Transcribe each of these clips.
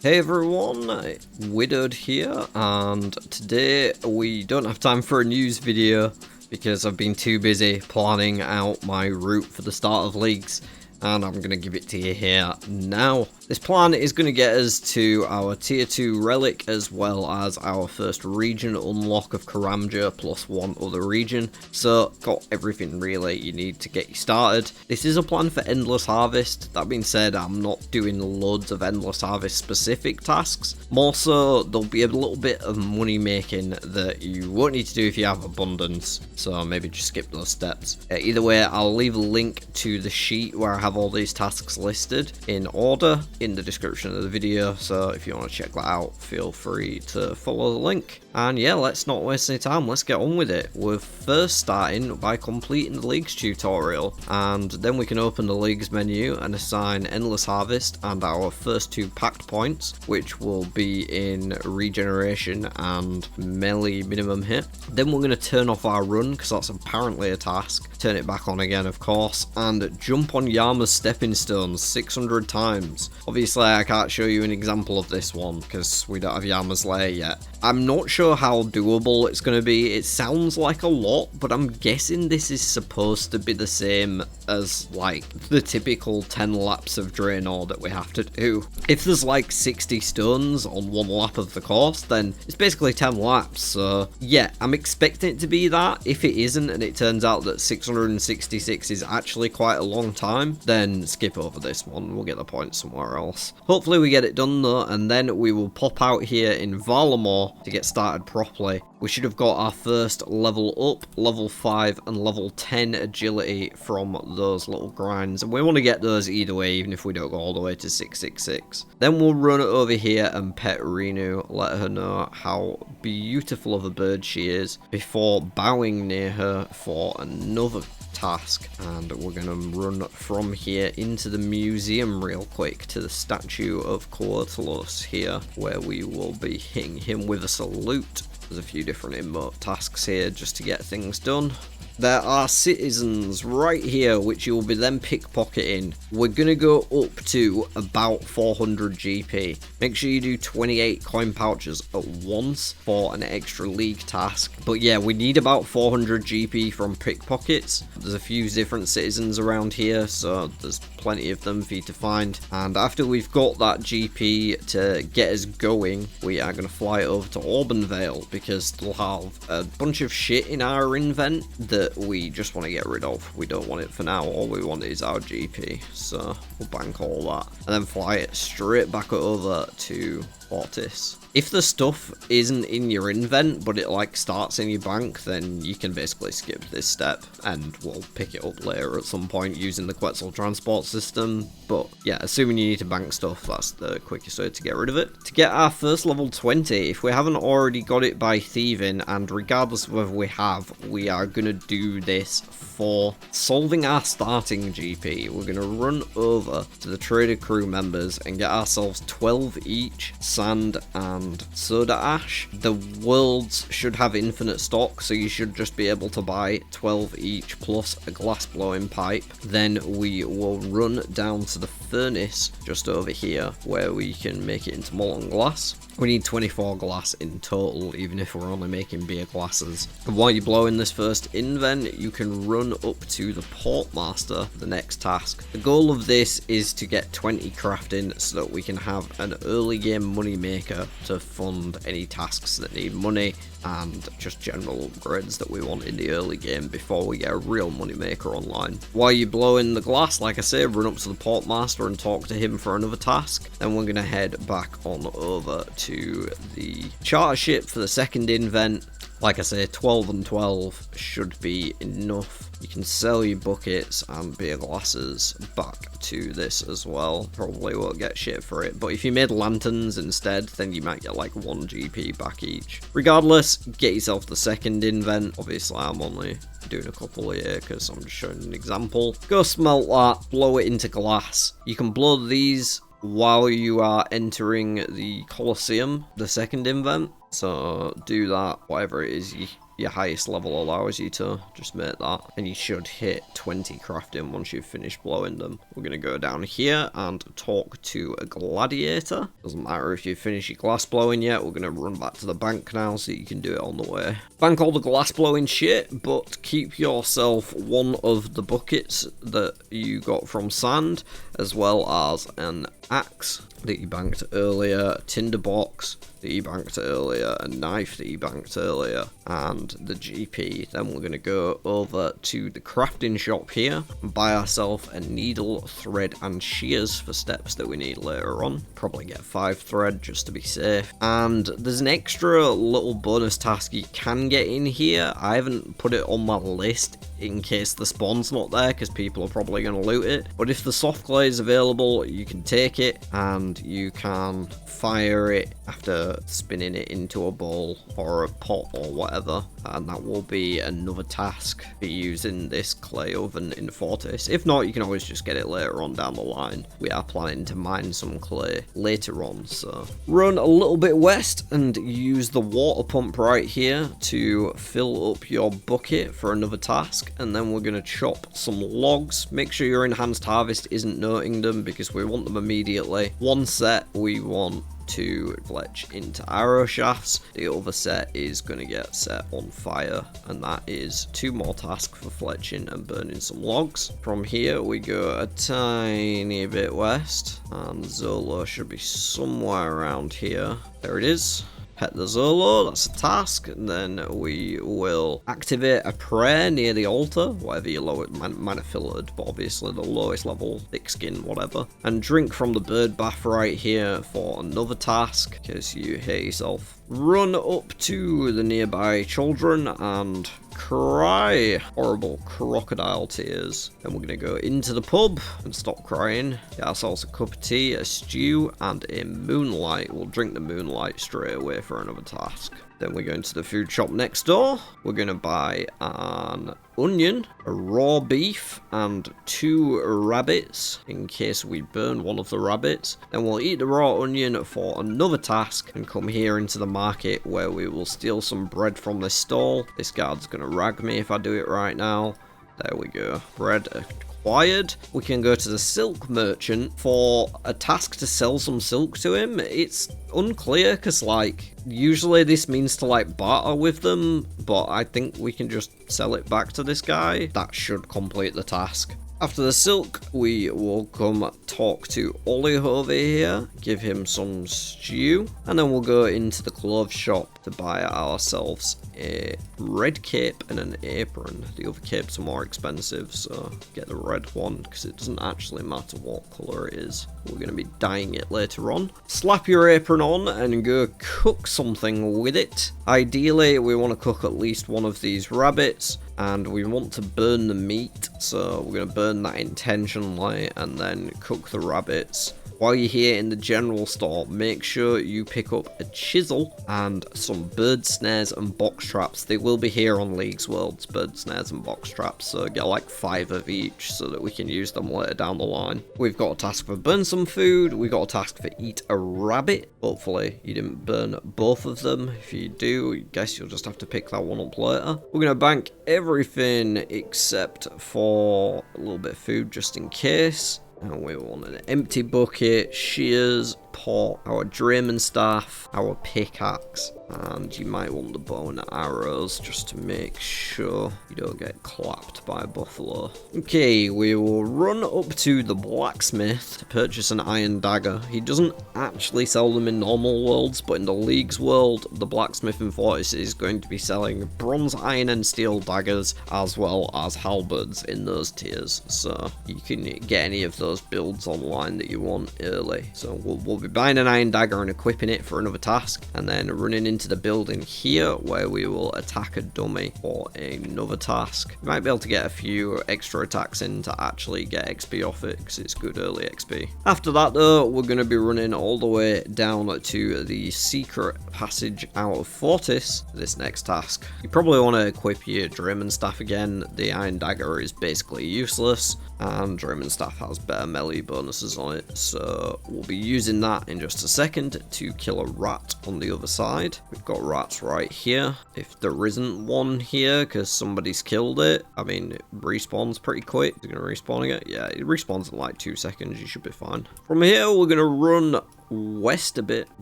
Hey everyone, Widowed here, and today we don't have time for a news video because I've been too busy planning out my route for the start of leagues, and I'm going to give it to you here now. This plan is going to get us to our tier 2 relic as well as our first region unlock of Karamja plus one other region, so got everything really you need to get you started. This is a plan for Endless Harvest. That being said, I'm not doing loads of Endless Harvest specific tasks, more so there'll be a little bit of money making that you won't need to do if you have abundance, so maybe just skip those steps. Either way, I'll leave a link to the sheet where I have all these tasks listed in order in the description of the video, so if you want to check that out, feel free to follow the link. And yeah, let's not waste any time, let's get on with it. We're first starting by completing the leagues tutorial, and then we can open the leagues menu and assign Endless Harvest and our first two packed points, which will be in regeneration and melee minimum hit. Then we're going to turn off our run because that's apparently a task, turn it back on again of course, and jump on Yama's stepping stones 600 times. Obviously I can't show you an example of this one because we don't have Yama's lair yet. I'm not sure how doable it's going to be. It sounds like a lot, but I'm guessing this is supposed to be the same as like the typical 10 laps of Draenor that we have to do. If there's like 60 stones on one lap of the course, then it's basically 10 laps, so yeah, I'm expecting it to be that. If it isn't and it turns out that 666 is actually quite a long time, then skip over this one, we'll get the points somewhere else. Hopefully we get it done though, and then we will pop out here in Valamor to get started properly. We should have got our first level up, level 5 and level 10 agility from those little grinds, and we want to get those either way, even if we don't go all the way to 666. Then we'll run over here and pet Renu, let her know how beautiful of a bird she is, before bowing near her for another task. And we're going to run from here into the museum real quick to the statue of Quotalos here, where we will be hitting him with a salute. There's a few different emote tasks here just to get things done. There are citizens right here which you will be then pickpocketing. We're going to go up to about 400 GP. Make sure you do 28 coin pouches at once for an extra league task. But yeah, we need about 400 GP from pickpockets. There's a few different citizens around here, so there's plenty of them for you to find. And after we've got that GP to get us going, we are going to fly over to Auburn because they'll have a bunch of shit in our invent that we just want to get rid of. We don't want it for now. All we want is our GP, so we'll bank all that and then fly it straight back over to Fortis. If the stuff isn't in your invent but it like starts in your bank, then you can basically skip this step and we'll pick it up later at some point using the Quetzal transport system. But yeah, assuming you need to bank stuff, that's the quickest way to get rid of it. To get our first level 20, if we haven't already got it by thieving, and regardless of whether we have, we are going to do this for solving our starting GP. We're going to run over to the trader crew members and get ourselves 12 each sand and soda ash. The worlds should have infinite stock, so you should just be able to buy 12 each plus a glass blowing pipe. Then we will run down to the furnace just over here where we can make it into molten glass. We need 24 glass in total, even if we're only making beer glasses. And while you're blowing this first invent, you can run up to the Portmaster, the next task. The goal of this is to get 20 crafting so that we can have an early game money maker to fund any tasks that need money and just general upgrades that we want in the early game before we get a real money maker online. While you're blowing the glass, like I say, run up to the Portmaster and talk to him for another task. Then we're going to head back on over to the charter ship for the second invent. Like I say, 12 and 12 should be enough. You can sell your buckets and beer glasses back to this as well. Probably won't get shit for it, but if you made lanterns instead, then you might get like 1 GP back each. Regardless, get yourself the second invent. Obviously, I'm only doing a couple here because I'm just showing an example. Go smelt that, blow it into glass. You can blow these while you are entering the Colosseum, the second invent. So do that, whatever it is your highest level allows you to. Just make that. And you should hit 20 crafting once you've finished blowing them. We're going to go down here and talk to a gladiator. Doesn't matter if you've finished your glass blowing yet. We're going to run back to the bank now so you can do it on the way. Bank all the glass blowing shit, but keep yourself one of the buckets that you got from sand, as well as an axe that you banked earlier, a tinderbox that you banked earlier, a knife that you banked earlier, and the GP. Then we're going to go over to the crafting shop here and buy ourselves a needle, thread, and shears for steps that we need later on. Probably get 5 thread just to be safe. And there's an extra little bonus task you can get in here. I haven't put it on my list in case the spawn's not there, because people are probably going to loot it. But if the soft clay is available, you can take it and you can fire it after spinning it into a bowl or a pot or whatever, and that will be another task for using this clay oven in Fortis. If not, you can always just get it later on down the line. We are planning to mine some clay later on, so run a little bit west and use the water pump right here to fill up your bucket for another task. And then we're going to chop some logs. Make sure your enhanced harvest isn't noting them, because we want them immediately. One set we want to fletch into arrow shafts. The other set is going to get set on fire, and that is 2 more tasks for fletching and burning some logs. From here we go a tiny bit west, and Zolo should be somewhere around here. There it is. Pet the Zolo, that's a task, and then we will activate a prayer near the altar, whatever your lowest, might have filtered, but obviously the lowest level, thick skin, whatever, and drink from the bird bath right here for another task, in case you hate yourself. Run up to the nearby children and cry horrible crocodile tears. Then we're going to go into the pub and stop crying. Get ourselves a cup of tea, a stew, and a moonlight. We'll drink the moonlight straight away for another task. Then we're going to the food shop next door. We're going to buy an onion, a raw beef, and 2 rabbits in case we burn one of the rabbits. Then we'll eat the raw onion for another task and come here into the market where we will steal some bread from this stall. This guard's going to rag me if I do it right now. There we go. Bread acquired. We can go to the silk merchant for a task to sell some silk to him. It's unclear because, like, usually this means to, like, barter with them, but I think we can just sell it back to this guy. That should complete the task. After the silk, we will come talk to Ollie over here, give him some stew, and then we'll go into the clothes shop to buy ourselves a red cape and an apron. The other capes are more expensive, so get the red one, because it doesn't actually matter what colour it is. We're going to be dyeing it later on. Slap your apron on and go cook something with it. Ideally, we want to cook at least one of these rabbits, and we want to burn the meat, so we're going to burn that intentionally and then cook the rabbits. While you're here in the general store, make sure you pick up a chisel and some bird snares and box traps. They will be here on League's Worlds, bird snares and box traps, so get like 5 of each so that we can use them later down the line. We've got a task for burn some food, we've got a task for eat a rabbit. Hopefully you didn't burn both of them. If you do, I guess you'll just have to pick that one up later. We're going to bank everything except for a little bit of food just in case. And we want an empty bucket, shears, pot, our Drayman staff, our pickaxe, and you might want the bow and arrows just to make sure you don't get clapped by a buffalo. Okay, we will run up to the blacksmith to purchase an iron dagger. He doesn't actually sell them in normal worlds, but in the League's world, the blacksmith in Fortis is going to be selling bronze, iron, and steel daggers, as well as halberds in those tiers. So you can get any of those builds online that you want early. So we'll be buying an iron dagger and equipping it for another task, and then running into the building here where we will attack a dummy for another task. You might be able to get a few extra attacks in to actually get XP off it, because it's good early XP. After that though, we're going to be running all the way down to the secret passage out of Fortis for this next task. You probably want to equip your Drayman staff again. The iron dagger is basically useless. and Drayman Staff has better melee bonuses on it, so we'll be using that in just a second to kill a rat on the other side. We've got rats right here. If there isn't one here because somebody's killed it, I mean, it respawns pretty quick. Is it going to respawn again? Yeah, it respawns in like 2 seconds. You should be fine. From here, we're going to run west a bit. I'm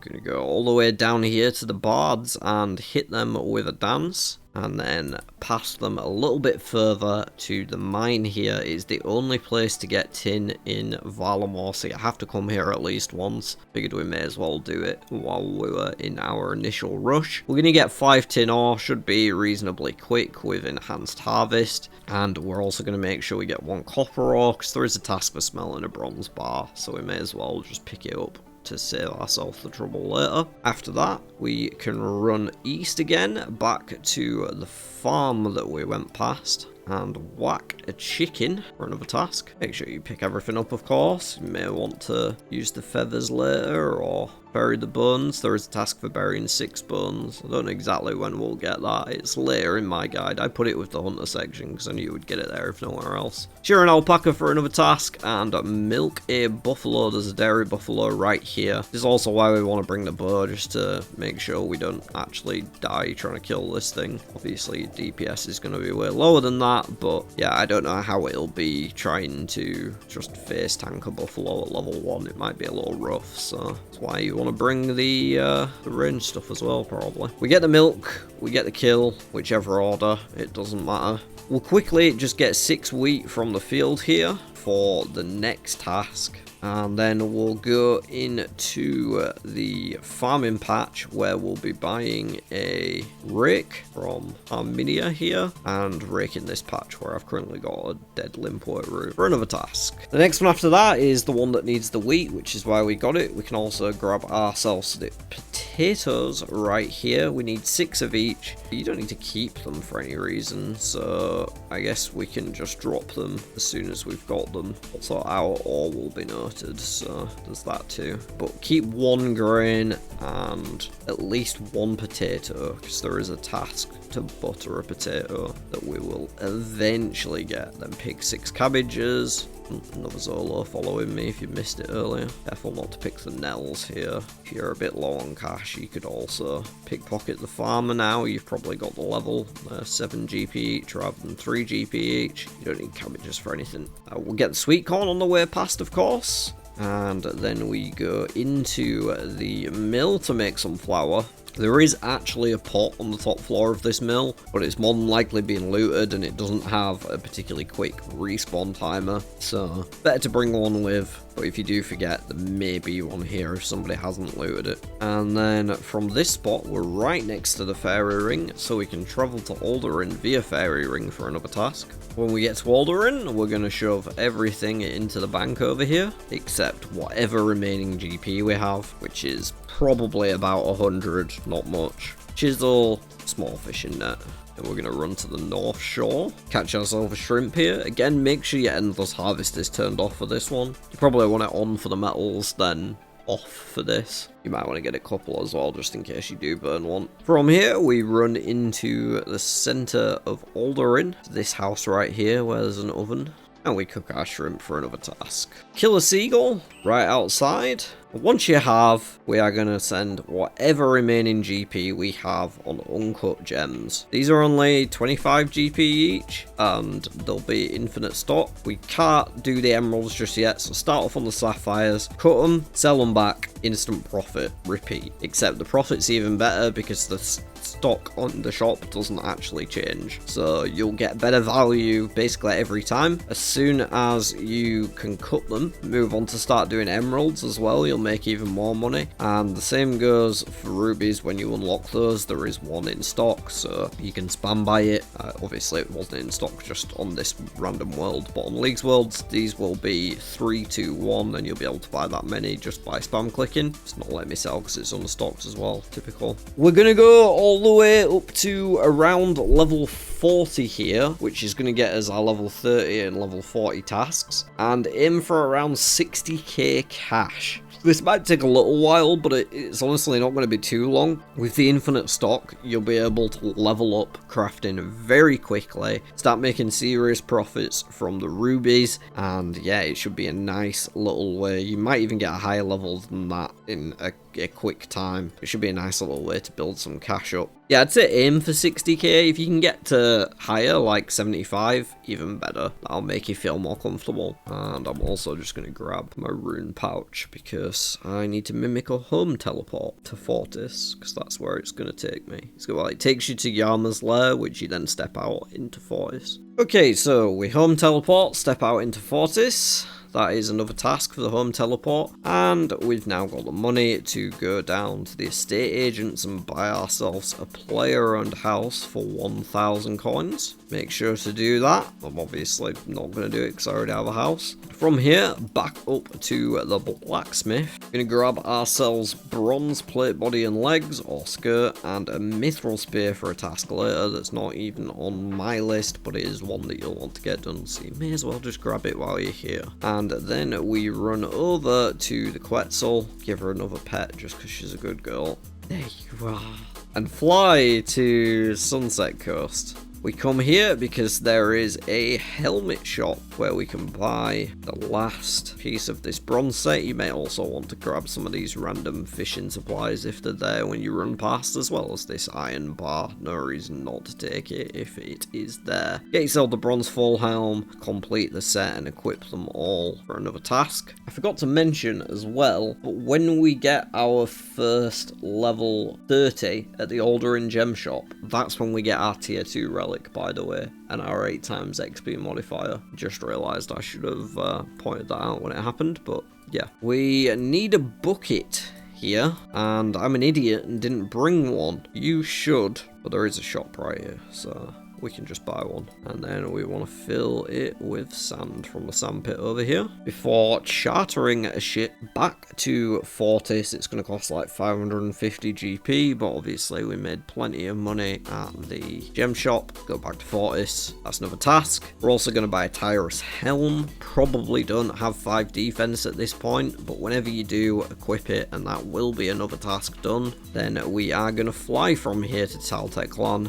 going to go all the way down here to the bards and hit them with a dance, and then past them a little bit further to the mine here. Is the only place to get tin in Valamor, so you have to come here at least once. Figured we may as well do it while we were in our initial rush. We're going to get 5 tin ore, should be reasonably quick with enhanced harvest, and we're also going to make sure we get 1 copper ore, because there is a task for smelting a bronze bar, so we may as well just pick it up to save ourselves the trouble later. After that, we can run east again, back to the farm that we went past, and whack a chicken for another task. Make sure you pick everything up, of course. You may want to use the feathers later, or bury the bones. There is a task for burying 6 bones. I don't know exactly when we'll get that. It's later in my guide. I put it with the hunter section because I knew you would get it there if nowhere else. Shear an alpaca for another task, and milk a buffalo. There's a dairy buffalo right here. This is also why we want to bring the bow, just to make sure we don't actually die trying to kill this thing. Obviously, DPS is going to be way lower than that, but yeah, I don't know how it'll be trying to just face tank a buffalo at level 1. It might be a little rough, so that's why you want to bring the range stuff as well, probably. We get the milk, we get the kill, whichever order, it doesn't matter. We'll quickly just get 6 wheat from the field here for the next task, and then we'll go into the farming patch where we'll be buying a rake from Arminia here and raking this patch where I've currently got a dead limpwort root for another task. The next one after that is the one that needs the wheat, which is why we got it. We can also grab ourselves the potatoes right here. We need 6 of each. You don't need to keep them for any reason, so I guess we can just drop them as soon as we've got them. Also, our ore will be noted, so there's that too. But keep 1 grain and at least 1 potato, because there is a task to butter a potato that we will eventually get. Then pick 6 cabbages. Another Zolo following me if you missed it earlier. Careful not to pick the Nells here. If you're a bit low on cash, you could also pickpocket the farmer now. You've probably got the level. 7 GP each rather than 3 GP each. You don't need cabbages for anything. We'll get the sweet corn on the way past, of course. And then we go into the mill to make some flour. There is actually a pot on the top floor of this mill, but it's more than likely being looted and it doesn't have a particularly quick respawn timer, so better to bring one with. But if you do forget, there may be one here if somebody hasn't looted it. And then from this spot, we're right next to the fairy ring, so we can travel to Alderin via fairy ring for another task. When we get to Alderin, we're going to shove everything into the bank over here, except whatever remaining GP we have, which is probably about 100, not much. Chisel, small fishing net. And we're going to run to the north shore, catch ourselves a shrimp here. Again, make sure your endless harvest is turned off for this one. You probably want it on for the metals, then off for this. You might want to get a couple as well, just in case you do burn one. From here, we run into the center of Alderin, this house right here where there's an oven. And we cook our shrimp for another task. Kill a seagull right outside. Once you have, we are going to send whatever remaining GP we have on uncut gems. These are only 25 GP each, and they'll be infinite stock. We can't do the emeralds just yet, so start off on the sapphires, cut them, sell them back, instant profit, repeat. Except the profit's even better because the stock on the shop doesn't actually change, so you'll get better value basically every time. As soon as you can cut them, move on to start doing emeralds as well. You'll make even more money, and the same goes for rubies. When you unlock those, there is one in stock, so you can spam buy it. Obviously it wasn't in stock just on this random world, but on League's worlds these will be 3, 2, 1, and you'll be able to buy that many just by spam clicking. It's not letting me sell because it's unstocked as well, typical. We're gonna go all the way up to around level 4 40 here, which is going to get us our level 30 and level 40 tasks, and aim for around 60k cash. This might take a little while, but it's honestly not going to be too long. With the infinite stock, you'll be able to level up crafting very quickly, start making serious profits from the rubies, and yeah, it should be a nice little way. You might even get a higher level than that in a quick time. It should be a nice little way to build some cash up. Yeah, I'd say aim for 60k. If you can get to higher, like 75, even better. That'll make you feel more comfortable. And I'm also just going to grab my rune pouch because I need to mimic a home teleport to Fortis, because that's where it's going to take me. It takes you to Yama's lair, which you then step out into Fortis. Okay, so we home teleport, step out into Fortis. That is another task for the home teleport, and we've now got the money to go down to the estate agents and buy ourselves a player-owned house for 1,000 coins. Make sure to do that. I'm obviously not going to do it because I already have a house. From here, back up to the blacksmith. We're going to grab ourselves bronze plate body and legs or skirt and a mithril spear for a task later that's not even on my list, but it is one that you'll want to get done, so you may as well just grab it while you're here. And then we run over to the Quetzal, give her another pet just because she's a good girl. There you are. And fly to Sunset Coast. We come here because there is a helmet shop where we can buy the last piece of this bronze set. You may also want to grab some of these random fishing supplies if they're there when you run past, as well as this iron bar. No reason not to take it if it is there. Get yourself the bronze full helm, complete the set and equip them all for another task. I forgot to mention as well, but when we get our first level 30 at the Alderan gem shop, that's when we get our tier 2 relic, by the way, and our 8 times XP modifier. Just realised I should have pointed that out when it happened, but yeah. We need a bucket here, and I'm an idiot and didn't bring one. You should, but there is a shop right here, so we can just buy one. And then we want to fill it with sand from the sand pit over here before chartering a ship back to Fortis. It's going to cost like 550 GP, but obviously we made plenty of money at the gem shop. Go back to Fortis. That's another task. We're also going to buy a Tyrus helm. Probably don't have 5 defense at this point, but whenever you do, equip it, and that will be another task done. Then we are going to fly from here to Taltek Clan.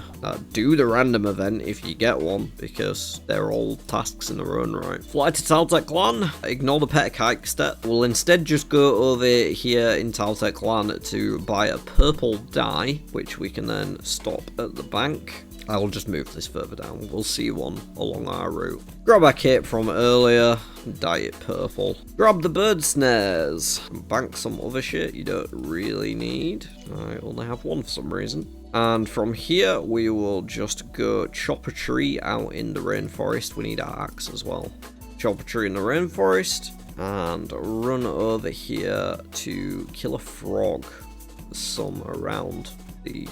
Do the random event if you get one, because they're all tasks in their own right. Fly to Taltek Clan, ignore the pet kite step. We'll instead just go over here in Taltek Clan to buy a purple dye, which we can then stop at the bank. I will just move this further down. We'll see one along our route. Grab our kit from earlier, dye it purple. Grab the bird snares, and bank some other shit you don't really need. I only have one for some reason. And from here, we will just go chop a tree out in the rainforest. We need our axe as well. Chop a tree in the rainforest and run over here to kill a frog. There's some around the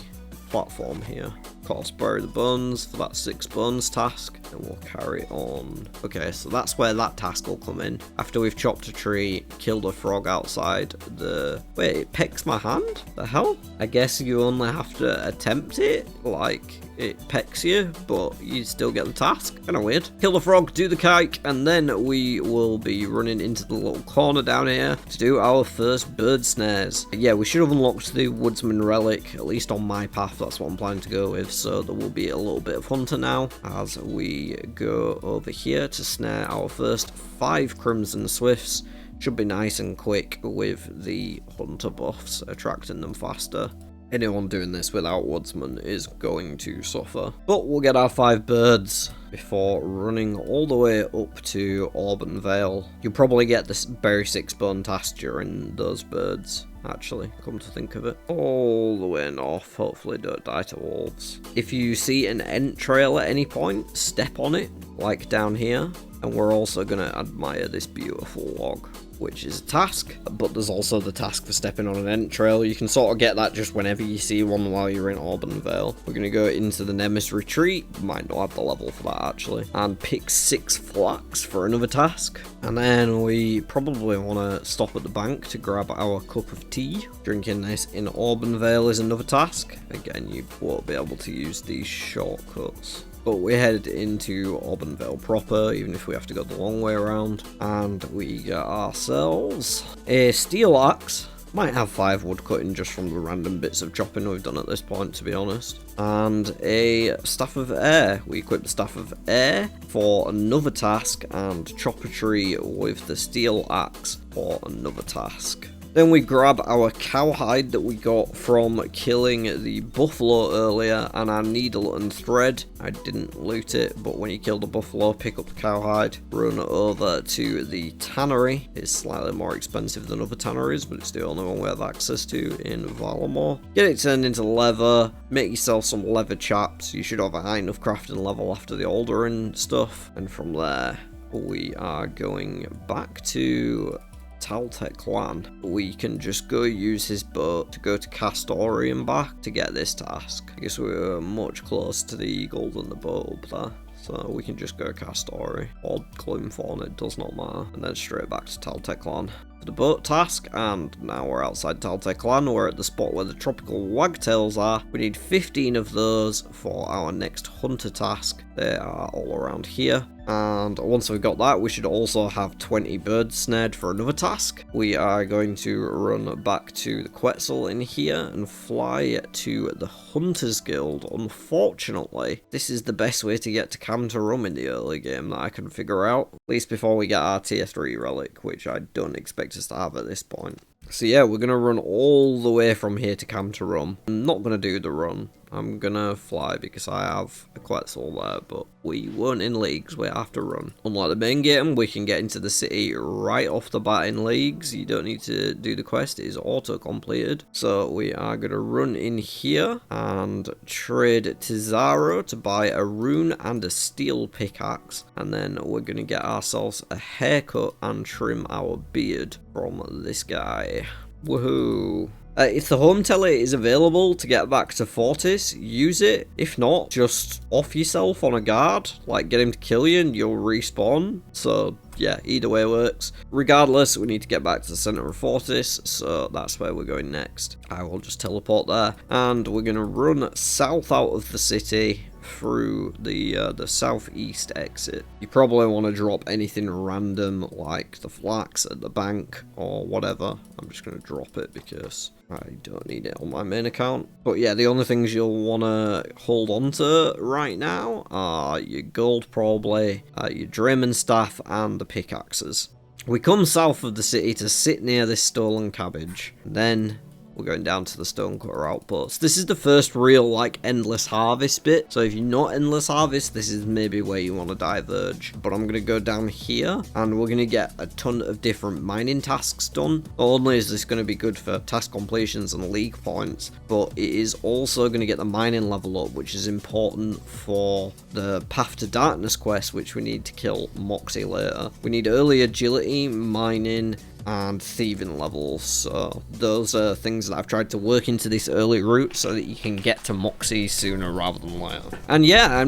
platform here. Of course, bury the bones for that 6 bones task, and we'll carry on. Okay, so that's where that task will come in. After we've chopped a tree, killed a frog outside the... Wait, it pecks my hand? The hell? I guess you only have to attempt it, like it pecks you, but you still get the task. Kinda weird. Kill the frog, do the kike, and then we will be running into the little corner down here to do our first bird snares. Yeah, we should have unlocked the woodsman relic, at least on my path. That's what I'm planning to go with. So there will be a little bit of hunter now as we go over here to snare our first 5 crimson swifts. Should be nice and quick with the hunter buffs, attracting them faster. Anyone doing this without woodsman is going to suffer. But we'll get our 5 birds before running all the way up to Auburn Vale. You'll probably get this berry 6 bone task during those birds, actually, come to think of it. All the way north, hopefully don't die to wolves. If you see an ent trail at any point, step on it, like down here. And we're also going to admire this beautiful log, which is a task, but there's also the task for stepping on an ent trail. You can sort of get that just whenever you see one while you're in Auburn Vale. We're going to go into the Nemesis Retreat, might not have the level for that actually, and pick 6 flax for another task. And then we probably want to stop at the bank to grab our cup of tea. Drinking this in Auburn Vale is another task. Again, you won't be able to use these shortcuts. But we head into Auburndale proper, even if we have to go the long way around. And we get ourselves a steel axe. Might have 5 wood cutting just from the random bits of chopping we've done at this point, to be honest. And a Staff of Air. We equip the Staff of Air for another task and chop a tree with the steel axe for another task. Then we grab our cowhide that we got from killing the buffalo earlier and our needle and thread. I didn't loot it, but when you kill the buffalo, pick up the cowhide, run over to the tannery. It's slightly more expensive than other tanneries, but it's the only one we have access to in Valamore. Get it turned into leather, make yourself some leather chaps. You should have a high enough crafting level after the aldering stuff. And from there, we are going back to Talteclan. We can just go use his boat to go to Castori and back to get this task. I guess we were much closer to the eagle than the boat up there, so we can just go Castori or Gloomthorn, it does not matter, and then straight back to Talteclan for the boat task. And now we're outside Talteclan. We're at the spot where the tropical wagtails are. We need 15 of those for our next hunter task. They are all around here. And once we've got that, we should also have 20 birds snared for another task. We are going to run back to the Quetzal in here and fly to the Hunters Guild. Unfortunately, this is the best way to get to Cantarum in the early game that I can figure out. At least before we get our tier 3 relic, which I don't expect us to have at this point. So yeah, we're going to run all the way from here to Cantarum. I'm not going to do the run. I'm gonna fly because I have a Quetzal there, but we weren't in leagues, we have to run. Unlike the main game, we can get into the city right off the bat in leagues. You don't need to do the quest, it is auto-completed. So we are gonna run in here and trade Tizaro to buy a rune and a steel pickaxe. And then we're gonna get ourselves a haircut and trim our beard from this guy. Woohoo! If the home tele is available to get back to Fortis, use it. If not, just off yourself on a guard. Like, get him to kill you and you'll respawn. So, yeah, either way works. Regardless, we need to get back to the center of Fortis, so that's where we're going next. I will just teleport there. And we're going to run south out of the city through the southeast exit. You probably want to drop anything random like the flax at the bank or whatever. I'm just going to drop it because I don't need it on my main account. But yeah, the only things you'll want to hold on to right now are your gold probably, your Draymond staff and the pickaxes. We come south of the city to sit near this stolen cabbage. Then we're going down to the Stonecutter Outpost. This is the first real, like, Endless Harvest bit. So if you're not Endless Harvest, this is maybe where you want to diverge. But I'm going to go down here, and we're going to get a ton of different mining tasks done. Not only is this going to be good for task completions and league points, but it is also going to get the mining level up, which is important for the Path to Darkness quest, which we need to kill Moxie later. We need early agility, mining, and thieving levels, so those are things that I've tried to work into this early route so that you can get to Moxie sooner rather than later. And yeah,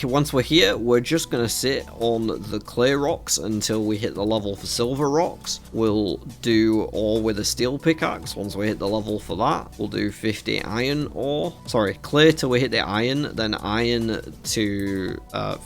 once we're here, we're just going to sit on the clay rocks until we hit the level for silver rocks. We'll do ore with a steel pickaxe. Once we hit the level for that, we'll do 50 iron ore. Sorry, clay till we hit the iron, then iron to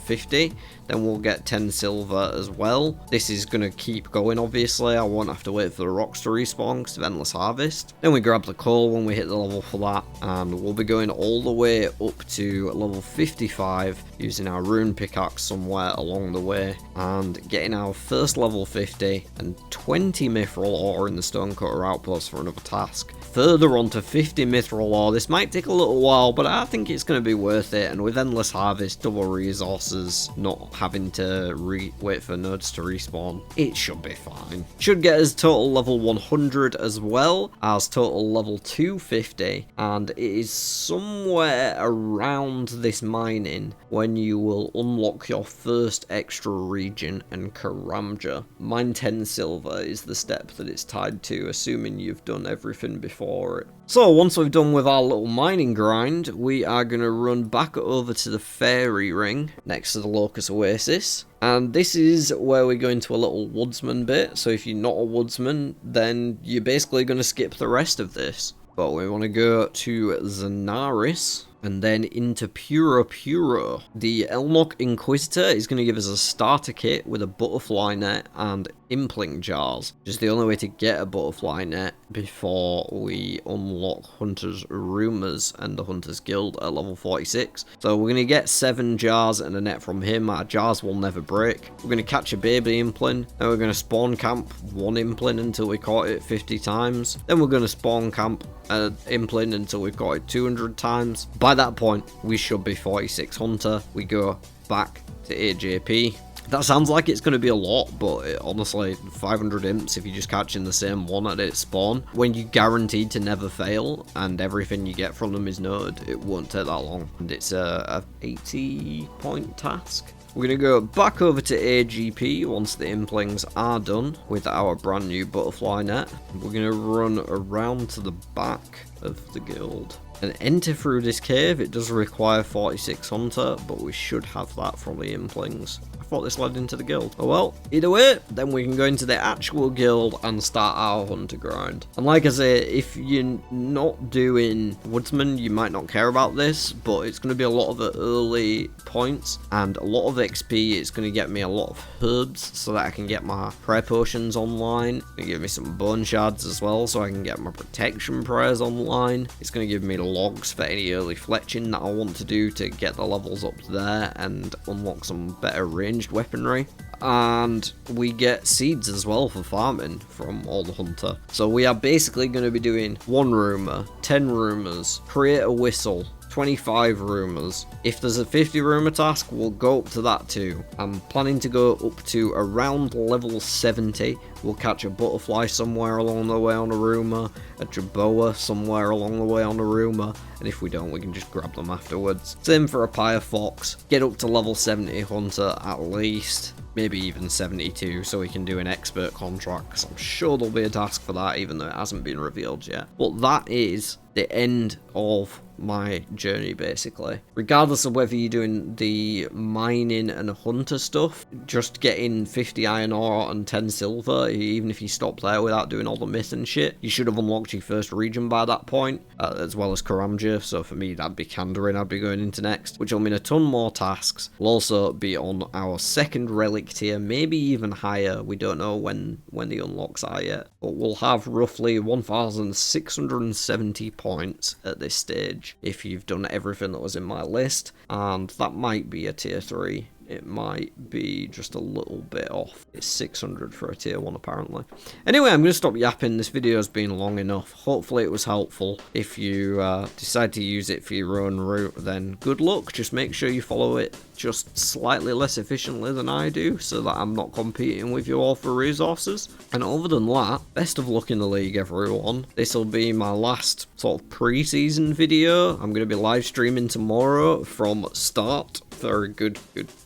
50. Then we'll get 10 silver as well. This is going to keep going, obviously. I won't have to wait for the rocks to respawn because of Endless Harvest. Then we grab the coal when we hit the level for that. And we'll be going all the way up to level 55 using our rune pickaxe somewhere along the way. And getting our first level 50 and 20 mithril ore in the Stonecutter Outpost for another task. Further on to 50 mithril ore. This might take a little while, but I think it's going to be worth it. And with Endless Harvest, double resources, not having to wait for nodes to respawn, it should be fine. Should get us total level 100 as well as total level 250, and it is somewhere around this mining when you will unlock your first extra region and Karamja. Mine 10 silver is the step that it's tied to, assuming you've done everything before it. So once we've done with our little mining grind, we are going to run back over to the fairy ring next to the Locust Oasis. And this is where we go into a little woodsman bit. So if you're not a woodsman, then you're basically going to skip the rest of this. But we want to go to Zanaris, and then into Puro. The Elmok Inquisitor is going to give us a starter kit with a butterfly net and impling jars, which is the only way to get a butterfly net before we unlock Hunter's Rumors and the Hunter's Guild at level 46. So we're going to get 7 jars and a net from him. Our jars will never break. We're going to catch a baby implin, then we're going to spawn camp 1 implin until we caught it 50 times. Then we're going to spawn camp an implin until we've caught it 200 times. By that point, we should be 46 Hunter. We go back to AJP. That sounds like it's going to be a lot, but honestly, 500 imps if you're just catching the same one at its spawn, when you're guaranteed to never fail and everything you get from them is noted, it won't take that long. And it's a 80-point task. We're going to go back over to AGP once the implings are done with our brand new butterfly net. We're going to run around to the back of the guild and enter through this cave. It does require 46 Hunter, but we should have that from the implings. I thought this led into the guild. Oh well, either way, then we can go into the actual guild and start our Hunter grind. And like I say, if you're not doing Woodsman, you might not care about this, but it's going to be a lot of the early points and a lot of XP. It's going to get me a lot of herbs so that I can get my prayer potions online. It's going to give me some bone shards as well so I can get my protection prayers online. It's going to give me logs for any early fletching that I want to do to get the levels up there and unlock some better ranged weaponry. And we get seeds as well for farming from all the Hunter. So we are basically going to be doing 1 rumor, 10 rumors, create a whistle, 25 rumors. If there's a 50 rumor task, we'll go up to that too. I'm planning to go up to around level 70. We'll catch a butterfly somewhere along the way on a rumor, a Jerboa somewhere along the way on a rumor, and if we don't, we can just grab them afterwards. Same for a Pyre Fox. Get up to level 70 Hunter at least. Maybe even 72, so we can do an expert contract, because I'm sure there'll be a task for that, even though it hasn't been revealed yet. But that is the end of my journey, basically. Regardless of whether you're doing the mining and hunter stuff, just getting 50 iron ore and 10 silver, even if you stop there without doing all the myth and shit, you should have unlocked your first region by that point, as well as Karamja. So for me, that'd be Kandarin I'd be going into next, which will mean a ton more tasks. We'll also be on our second relic tier, maybe even higher. We don't know when the unlocks are yet, but we'll have roughly 1,670 points at this stage if you've done everything that was in my list, and that might be a tier 3. It might be just a little bit off. It's 600 for a tier 1 apparently. Anyway, I'm going to stop yapping. This video has been long enough. Hopefully it was helpful. If you decide to use it for your own route, then good luck. Just make sure you follow it just slightly less efficiently than I do, so that I'm not competing with you all for resources. And other than that, best of luck in the league, everyone. This will be my last sort of pre-season video. I'm going to be live streaming tomorrow from start for a good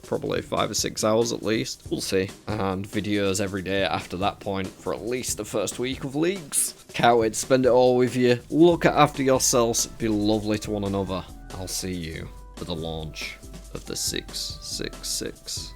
probably 5 or 6 hours at least. We'll see. And videos every day after that point for at least the first week of leagues. Can't wait to spend it all with you. Look after yourselves. Be lovely to one another. I'll see you for the launch of the 666.